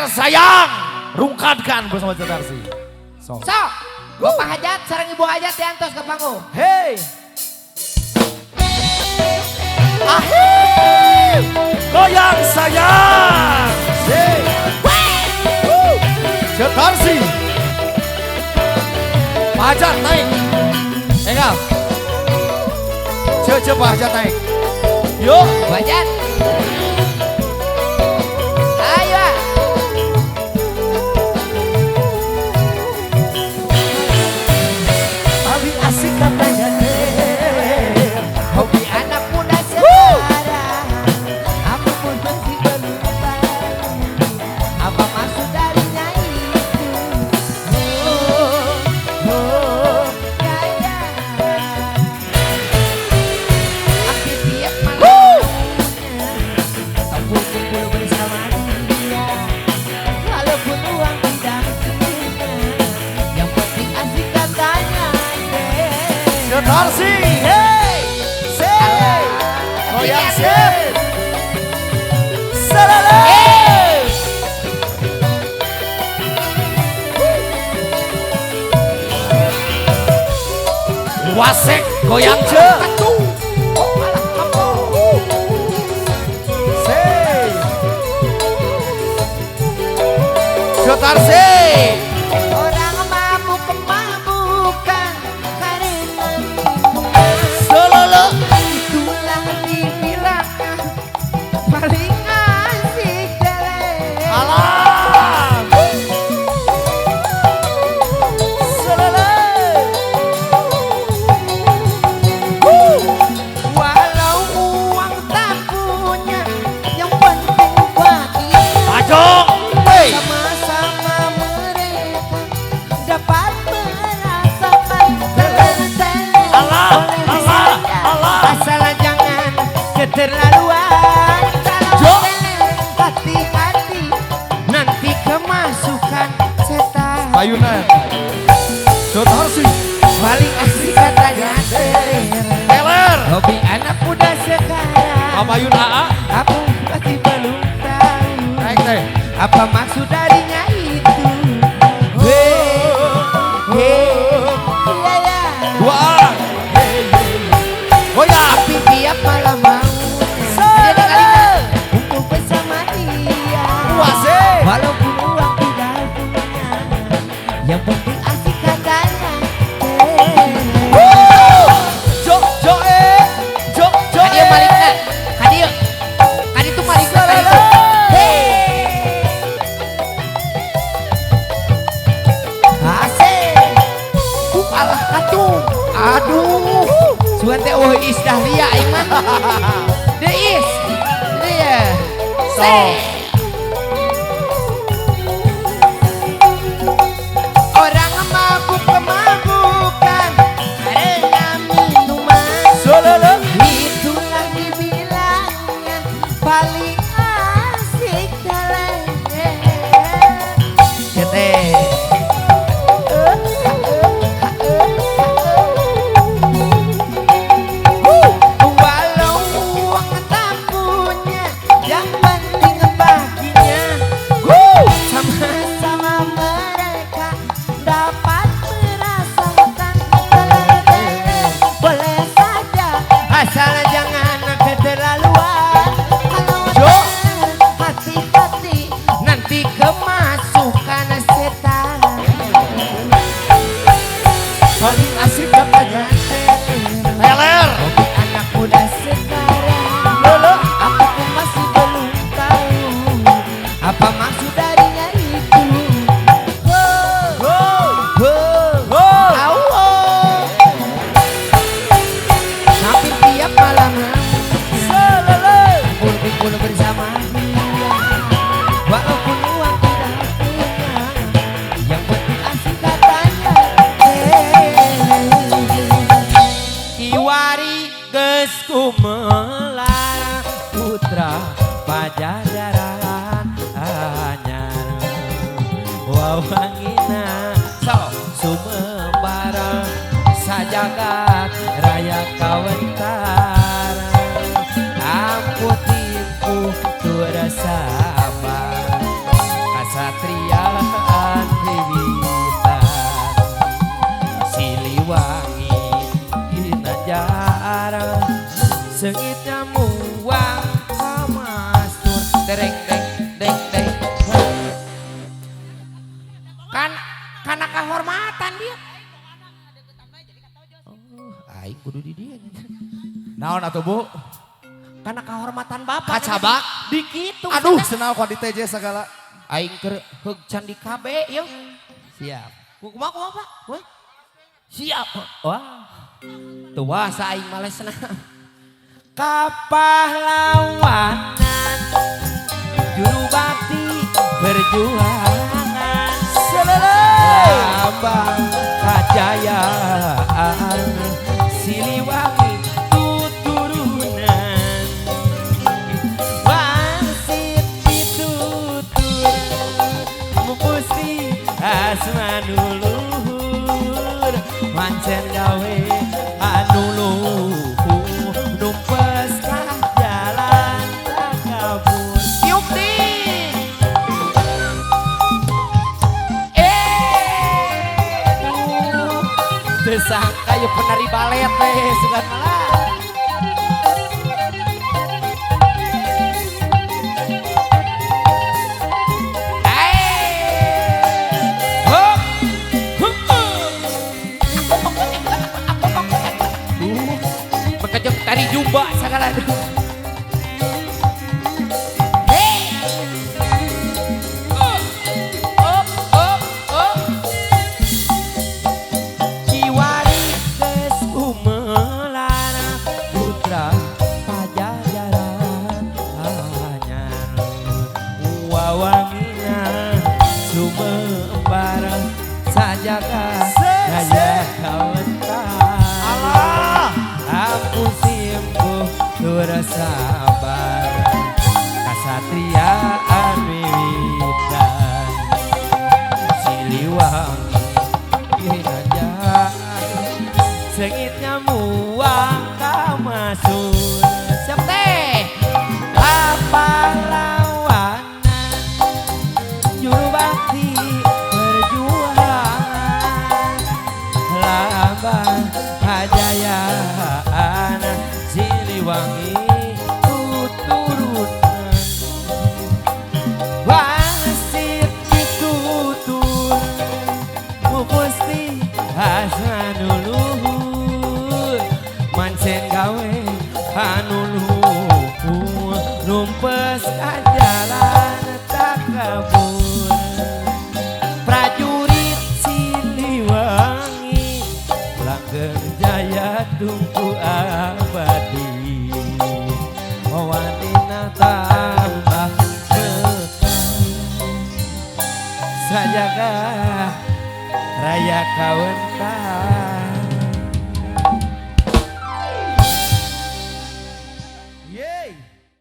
sayang, rungkadkan bersama Cetarsi. So, Bapak Hajat sareng Ibu Hajat diantos ke panggung. Hey. Ahih, goyang sayang. Hey. Cetarsi. Pak Hajat naik. Enggak. Coba Pak Hajat naik. Yuk. Ibu Hajat. Ayo. Paling asik katanya Hobi anak muda sekarang. Aku pun masih belum tahu apa maksud darinya itu. Kaya. Aku tiap malam kumpul bersama dia. Walaupun uang tidak punya, yang penting asik katanya. Cetarsi. Hey. Say. Goyang say. Salala. Wasek goyang ce. Say. Cetarsi. Orang mabuk kemabukan karena Salala. itulah dibilang paling asik deh. Alam. Salala. Walau uang tak punya, yang penting bahagia. Ajok. Hey. Sama-sama mereka dapat merasakan ketertarikan Allah, oleh Allah, saya. Allah. Asal jangan keterlaluan. Jo. Kalau kalian hati-hati, nanti kemasukan setan. Ayunan. Cetarsi. Paling asik katanya teler. Teler. Hobi anak muda sekarang. Amayun AA. Aku masih belum tahu Naik teh. apa maksud darinya itu. Hei, iya ya. Dua A. Goyang. Tapi tiap malam mau jadi kalian kumpul bersama dia. Wasek. Walaupun uang tidak punya, yang penting asik katanya. Jo jo jo jo. Kadio malikna, kadio, kadi itu malikna kadi itu. Asik, alah katuh, aduh, suan teh is dahlia iman, deis, dia, orang mabuk kemabukan karena minuman. Salala. Itulah dibilangnya paling asik dalam Kete. Walau uang tak punya, yang penting baginya. Sama-sama mereka dapat merasakan teler-teler. Boleh saja, asal jangan keterlaluan. Kalau Jo. hati-hati, nanti kemasukan setan. Paling asik katanya. Teler. Hobi anak muda sekarang. Lolo. Aku pun masih belum tahu apa maksud darinya itu. Go. Go. Go. Au. Hampir tiap malam Salala. kumpul bersama dia. Walaupun uang tidak punya, yang penting asik katanya. Kiwari geus kumelar putra Pajajaran anyar. Wawangina sok sumembara sajagat raya kawentara. Amputinku tu rasa kasatriaan wiwitan Siliwangi dina jara seungitnya muang kamastur dereng deng deng deng kan karena kehormatan dia aing kudu di dia Naon atuh Bu? karena kehormatan bapak Kacabak. dikitu Aduh, senau ku di TJ segala. aing keur heug can di KB yeuh siap kumaha Pak weh siap wah tua saing malesna kapahlawanan juru bakti perjuangan lambang kejayaan Siliwangi tuturunan wasit ditutur mupusti asmanulur mancen gawe anu luhur numpes ka jalan takabur tiup nih tersangka yuk penari balet teh sugan malah bekejeng tari jumba segala sajaga daya kawentan aku simpuh tur sabar kasatriaan wiwitan Siliwangi dina jara seungitnya muang kamasur siap teh pahlawanan juru bakti kejayaan Siliwangi tuturunan wasit ditutur mupusti asmanuluhur mancen gawe anu luhur numpes ka jalan takabur prajurit Siliwangi langgeng jaya tungku abadi wanina tambah kekal sajaga raya kawentan